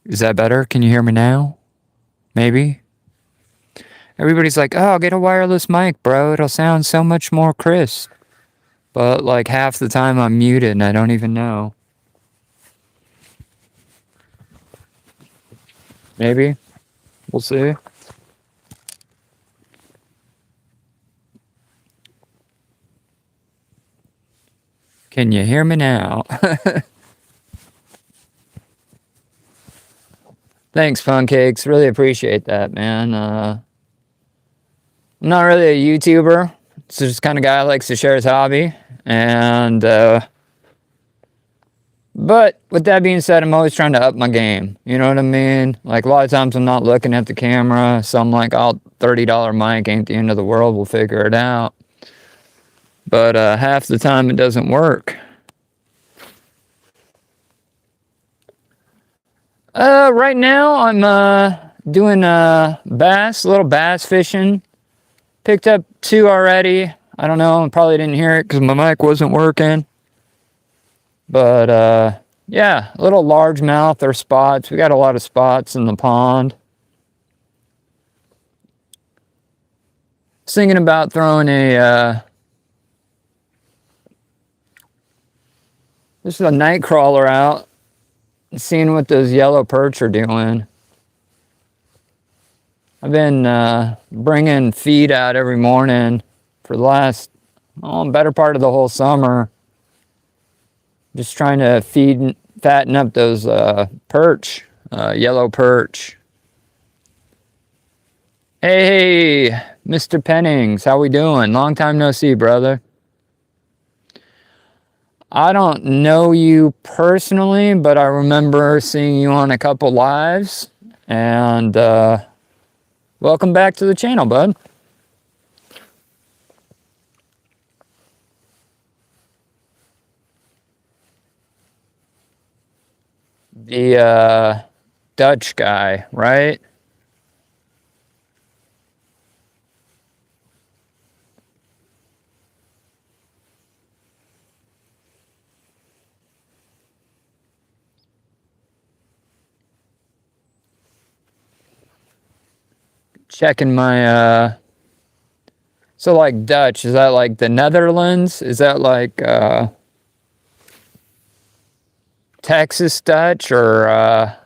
Is that better? Can you hear me now? Maybe? Everybody's like, oh, get a wireless mic, bro. It'll sound so much more crisp. But like half the time I'm muted and I don't even know. Maybe? We'll see. Can you hear me now? Thanks, Fun Cakes. Really appreciate that, man. I'm not really a YouTuber. It's just kind of guy who likes to share his hobby. And, but with that being said, I'm always trying to up my game. You know what I mean? Like a lot of times I'm not looking at the camera. So I'm like, oh, $30 mic ain't the end of the world. We'll figure it out. But half the time it doesn't work. Right now I'm doing little bass fishing. Picked up 2 already. I don't know, I probably didn't hear it because my mic wasn't working. But yeah, little largemouth or spots. We got a lot of spots in the pond. I was thinking about throwing this is a night crawler out and seeing what those yellow perch are doing. I've been bringing feed out every morning for the last, better part of the whole summer. Just trying to feed and fatten up those perch, yellow perch. Hey, Mr. Pennings, how we doing? Long time no see, brother. I don't know you personally, but I remember seeing you on a couple lives. And welcome back to the channel, bud. The Dutch guy, right? Checking my so like Dutch, is that like the Netherlands? Is that like Texas Dutch or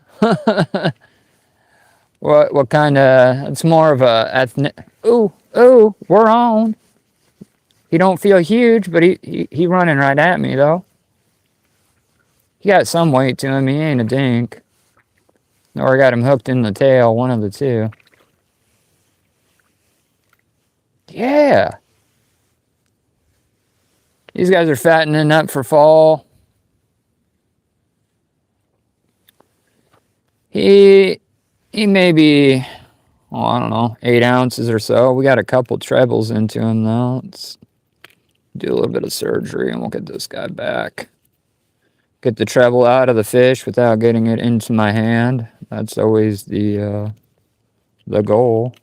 what kind of, it's more of a ethnic. Ooh, we're on. He don't feel huge, but he running right at me though. He got some weight to him. He ain't a dink. Or I got him hooked in the tail, one of the two. Yeah. These guys are fattening up for fall. He may be, I don't know, 8 ounces or so. We got a couple trebles into him though. Let's do a little bit of surgery and we'll get this guy back. Get the treble out of the fish without getting it into my hand. That's always the goal.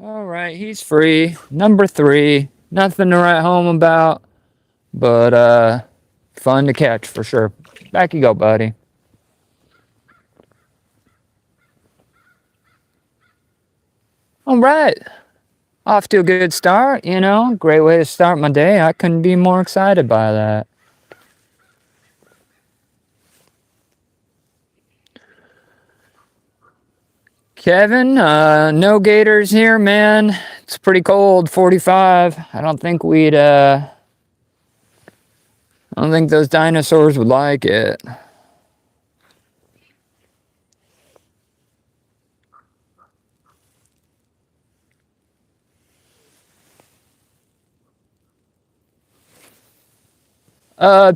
All right, he's free. Number 3. Nothing to write home about, but fun to catch for sure. Back you go, buddy. All right. Off to a good start, you know. Great way to start my day. I couldn't be more excited by that. Kevin, no gators here, man. It's pretty cold, 45. I don't think those dinosaurs would like it.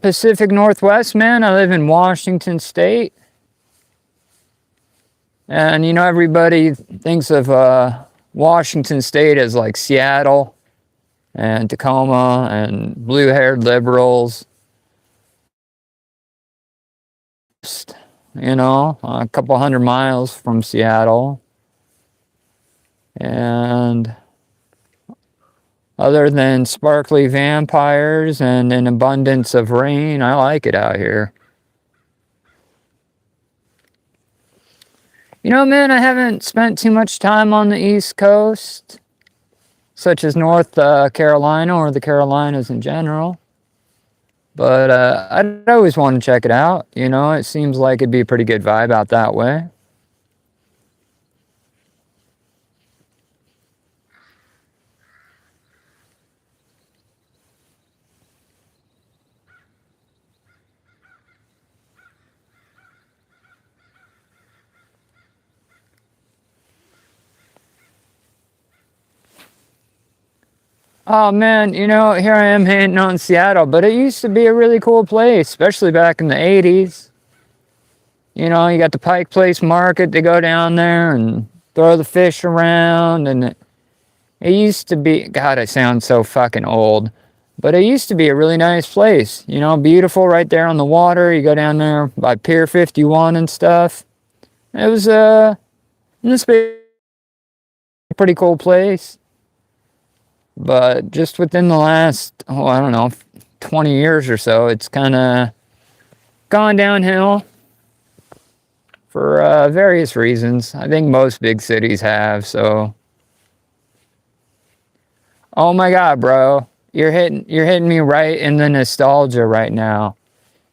Pacific Northwest, man. I live in Washington State. And, you know, everybody thinks of Washington State as like Seattle and Tacoma and blue-haired liberals. You know, a couple 100 miles from Seattle. And Other than sparkly vampires and an abundance of rain, I like it out here. You know, man, I haven't spent too much time on the East Coast, such as North Carolina or the Carolinas in general. But I'd always want to check it out. You know, it seems like it'd be a pretty good vibe out that way. Oh man, you know, here I am hating on Seattle, but it used to be a really cool place, especially back in the 80s. You know, you got the Pike Place Market to go down there and throw the fish around, and it used to be, God, I sound so fucking old, but it used to be a really nice place. You know, beautiful right there on the water. You go down there by Pier 51 and stuff. It was, this be a pretty cool place. But just within the last, oh, I don't know, 20 years or so, it's kind of gone downhill for various reasons. I think most big cities have, so. Oh my God, bro. You're hitting me right in the nostalgia right now.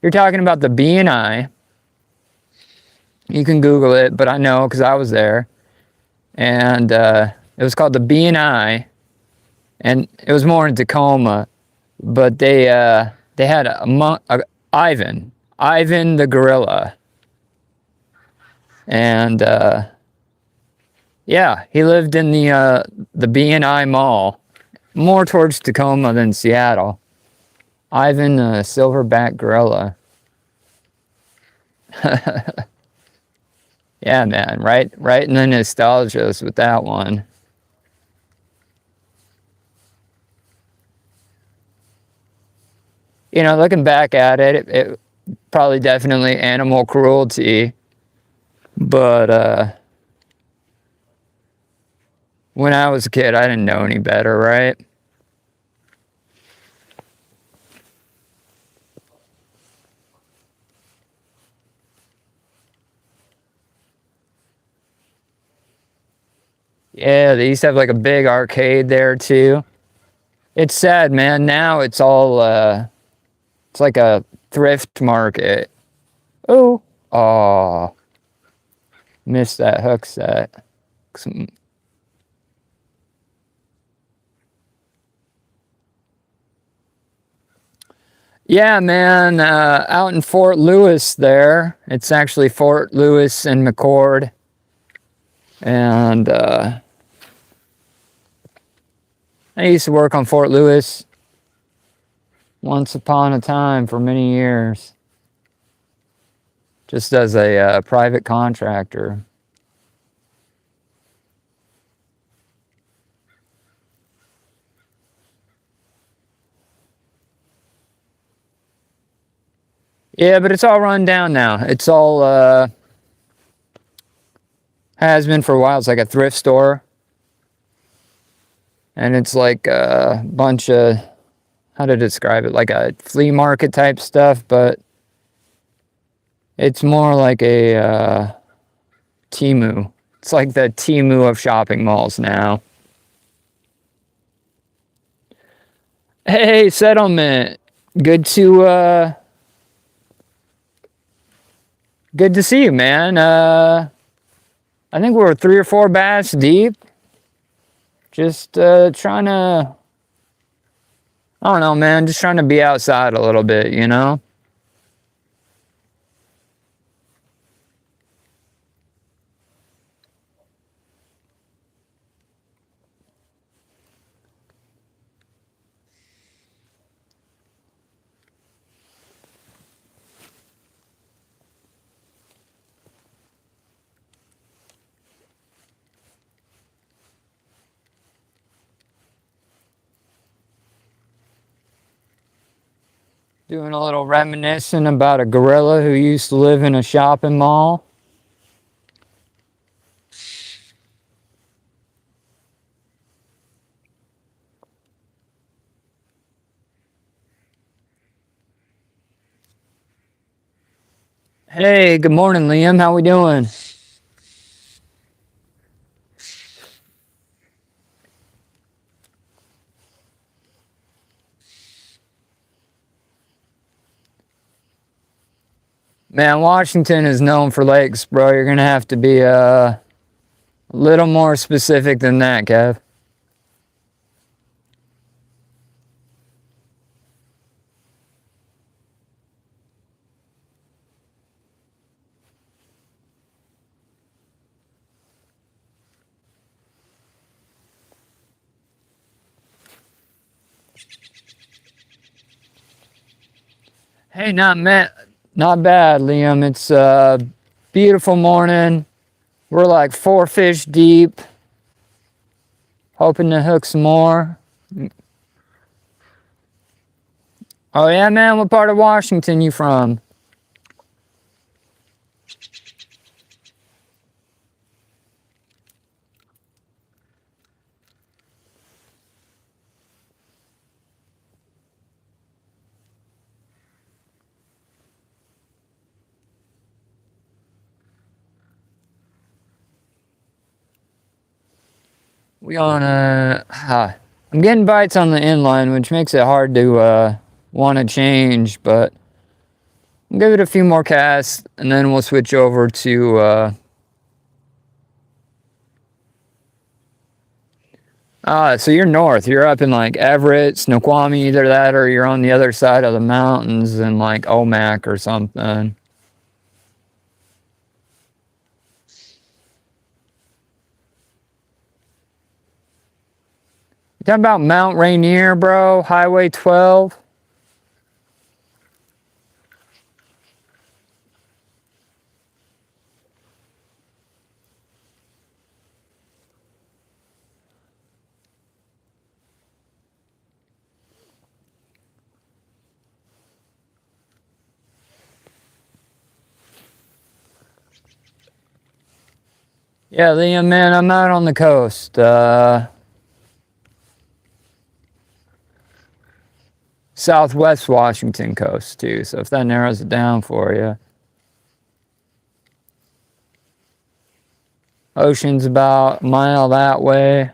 You're talking about the BNI. You can Google it, but I know because I was there. And it was called the BNI. And it was more in Tacoma, but they had Ivan the gorilla, and yeah, he lived in the BNI Mall, more towards Tacoma than Seattle. Ivan the silverback gorilla. Yeah, man, right in the nostalgias with that one. You know, looking back at it, it probably definitely animal cruelty, but when I was a kid, I didn't know any better, right? Yeah, they used to have like a big arcade there too. It's sad, man. Now it's all it's like a thrift market. Oh, oh, missed that hook set. Some- Yeah, man. Out in Fort Lewis, there. It's actually Fort Lewis and McCord, and I used to work on Fort Lewis once upon a time for many years, just as a private contractor. Yeah, but it's all run down now. It's all has been for a while. It's like a thrift store, and it's like a bunch of, how to describe it, like a flea market type stuff, but it's more like a Temu. It's like the Temu of shopping malls now. Hey, settlement. Good to good to see you, man. I think we're 3 or 4 baths deep. Just trying to, I don't know, man. Just trying to be outside a little bit, you know? Doing a little reminiscing about a gorilla who used to live in a shopping mall. Hey, good morning, Liam. How we doing? Man, Washington is known for lakes, bro. You're gonna have to be a little more specific than that, Kev. Hey, not bad, Liam. It's a beautiful morning. We're like 4 fish deep, hoping to hook some more. Oh yeah, man. What part of Washington you from? We on a. I'm getting bites on the inline, which makes it hard to want to change, but I'll give it a few more casts, and then we'll switch over to. So you're north. You're up in like Everett, Snoqualmie, either that or you're on the other side of the mountains in like Omak or something. You talking about Mount Rainier, bro? Highway 12? Yeah, Liam, man, I'm out on the coast. Southwest Washington coast, too. So if that narrows it down for you. Ocean's about a mile that way.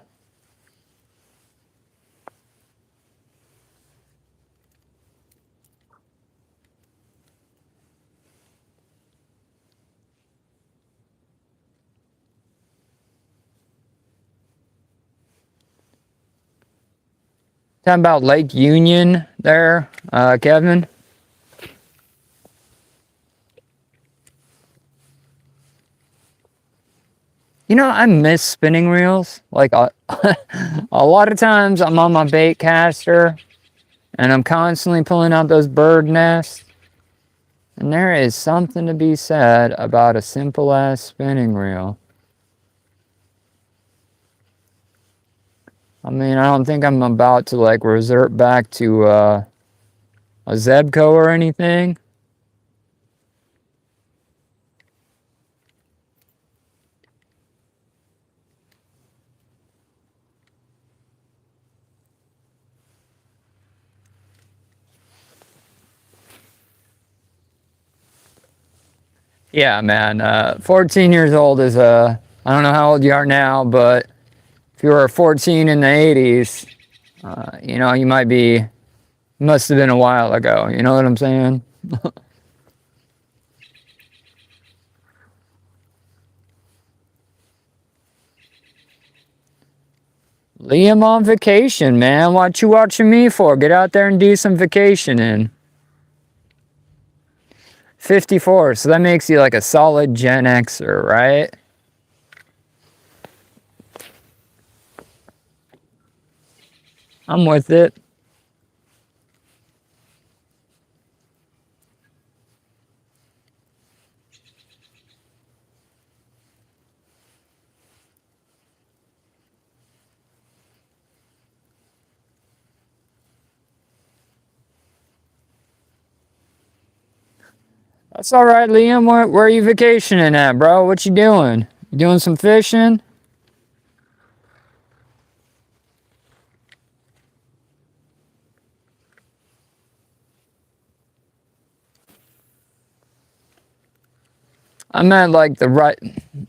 Talking about Lake Union there, Kevin. You know, I miss spinning reels. Like, a lot of times I'm on my bait caster and I'm constantly pulling out those bird nests. And there is something to be said about a simple ass spinning reel. I mean, I don't think I'm about to like revert back to a Zebco or anything. Yeah, man. 14 years old is I don't know how old you are now, but if you were 14 in the 80s, you know, you might be, must have been a while ago. You know what I'm saying? Liam on vacation, man. What you watching me for? Get out there and do some vacationing. 54, so that makes you like a solid Gen Xer, right? I'm with it. That's all right, Liam. Where are you vacationing at, bro? What you doing? You doing some fishing? I'm at like the right,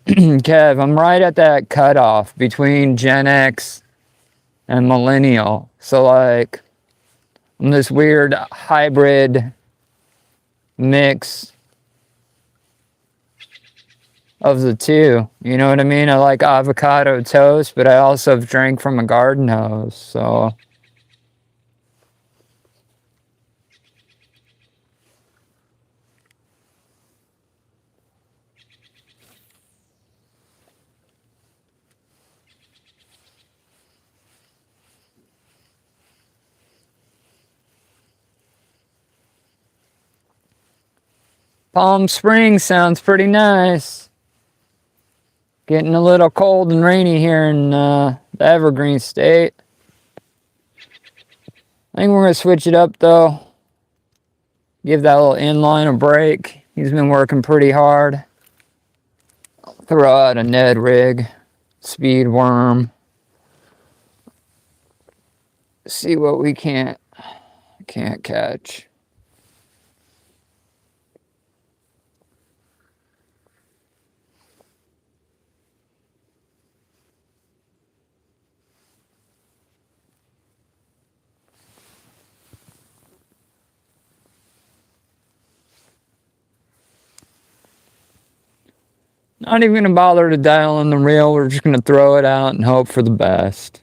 Kev, I'm right at that cutoff between Gen X and millennial. So like, I'm this weird hybrid mix of the two. You know what I mean? I like avocado toast, but I also have drank from a garden hose. So Palm Springs sounds pretty nice. Getting a little cold and rainy here in the Evergreen State. I think we're going to switch it up though. Give that little inline a break. He's been working pretty hard. Throw out a Ned rig, speed worm. See what we can't catch. Not even gonna bother to dial in the reel. We're just gonna throw it out and hope for the best.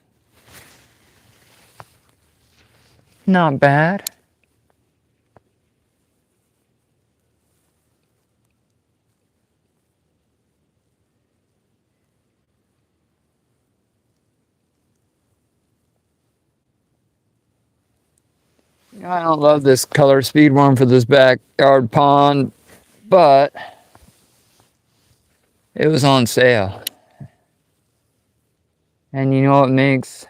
Not bad. I don't love this color speed worm for this backyard pond, but it was on sale. And you know what makes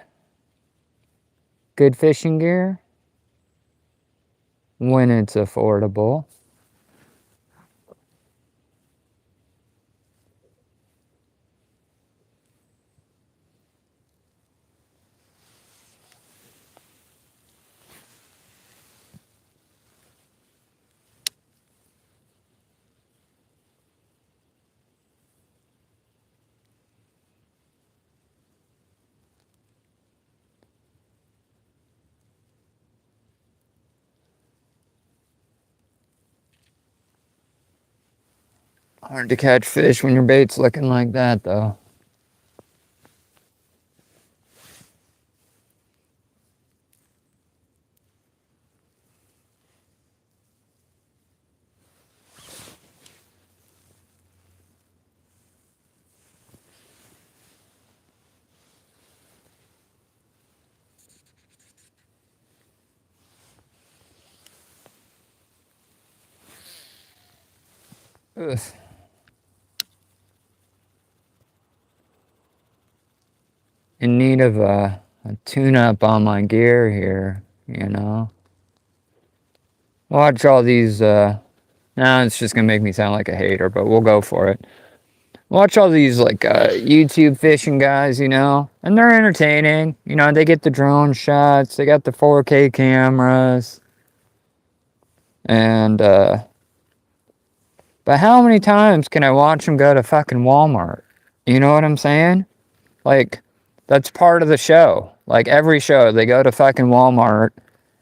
good fishing gear? When it's affordable. Hard to catch fish when your bait's looking like that, though. Ugh. In need of a tune-up on my gear here, you know? Watch all these, now it's just gonna make me sound like a hater, but we'll go for it. Watch all these, like, YouTube fishing guys, you know? And they're entertaining. You know, they get the drone shots, they got the 4K cameras. And, but how many times can I watch them go to fucking Walmart? You know what I'm saying? Like, that's part of the show. Like, every show, they go to fucking Walmart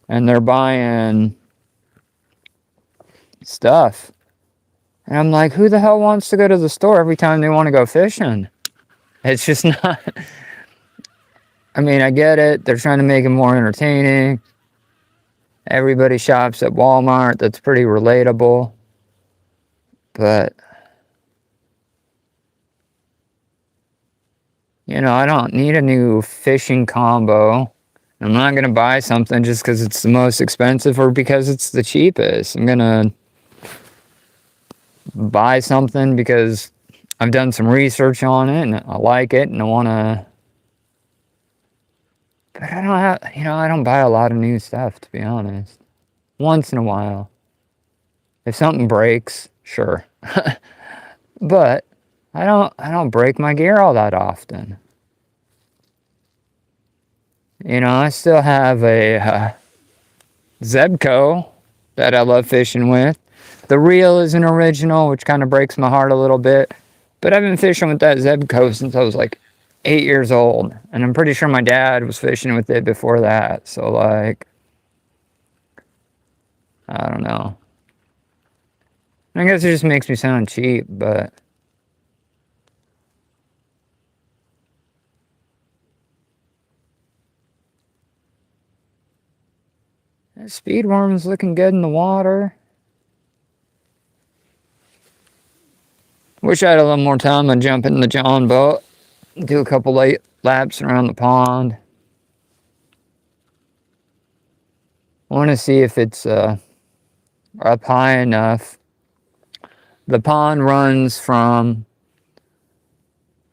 and they're buying stuff. And I'm like, who the hell wants to go to the store every time they want to go fishing? It's just not. I mean, I get it. They're trying to make it more entertaining. Everybody shops at Walmart. That's pretty relatable. But, you know, I don't need a new fishing combo. I'm not going to buy something just because it's the most expensive or because it's the cheapest. I'm going to buy something because I've done some research on it and I like it and I want to. But I don't have, you know, I don't buy a lot of new stuff, to be honest. Once in a while. If something breaks, sure. But I don't break my gear all that often. You know, I still have a Zebco that I love fishing with. The reel isn't original, which kind of breaks my heart a little bit. But I've been fishing with that Zebco since I was like 8 years old. And I'm pretty sure my dad was fishing with it before that. So, like, I don't know. I guess it just makes me sound cheap, but... that speed worm's looking good in the water. Wish I had a little more time to jump in the John boat. Do a couple late laps around the pond. I want to see if it's up high enough. The pond runs from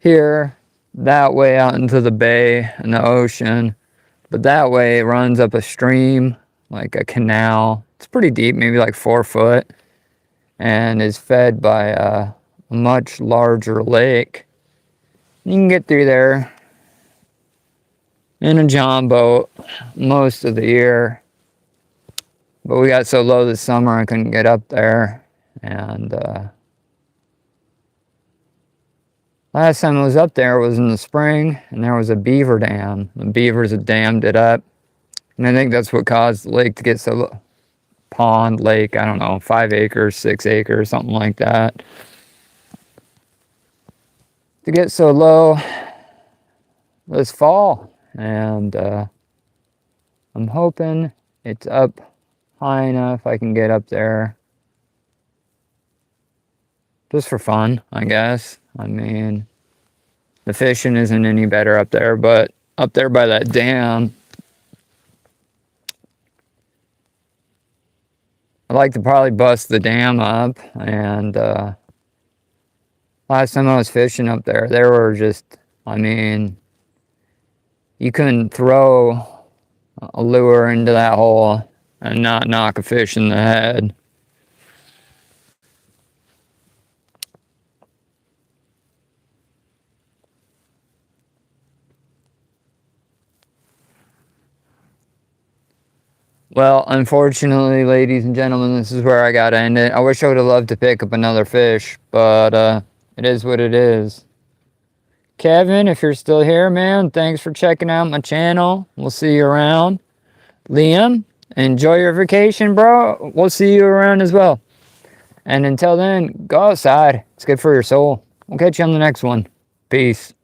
here that way out into the bay and the ocean, but that way it runs up a stream, like a canal. It's pretty deep, maybe like 4 foot, and is fed by a much larger lake. You can get through there in a John boat most of the year, but we got so low this summer I couldn't get up there. And last time I was up there was in the spring, and there was a beaver dam. The beavers had dammed it up, and I think that's what caused the lake to get so low. Pond, lake, I don't know, 5 acres, 6 acres, something like that, to get so low this fall. And I'm hoping it's up high enough I can get up there just for fun, I guess. I mean, the fishing isn't any better up there, but up there by that dam, I'd like to probably bust the dam up. And last time I was fishing up there, were just, I mean, you couldn't throw a lure into that hole and not knock a fish in the head. Well, unfortunately, ladies and gentlemen, this is where I gotta end it. I wish I would have loved to pick up another fish, but it is what it is. Kevin, if you're still here, man, thanks for checking out my channel. We'll see you around. Liam, enjoy your vacation, bro. We'll see you around as well. And until then, go outside. It's good for your soul. We'll catch you on the next one. Peace.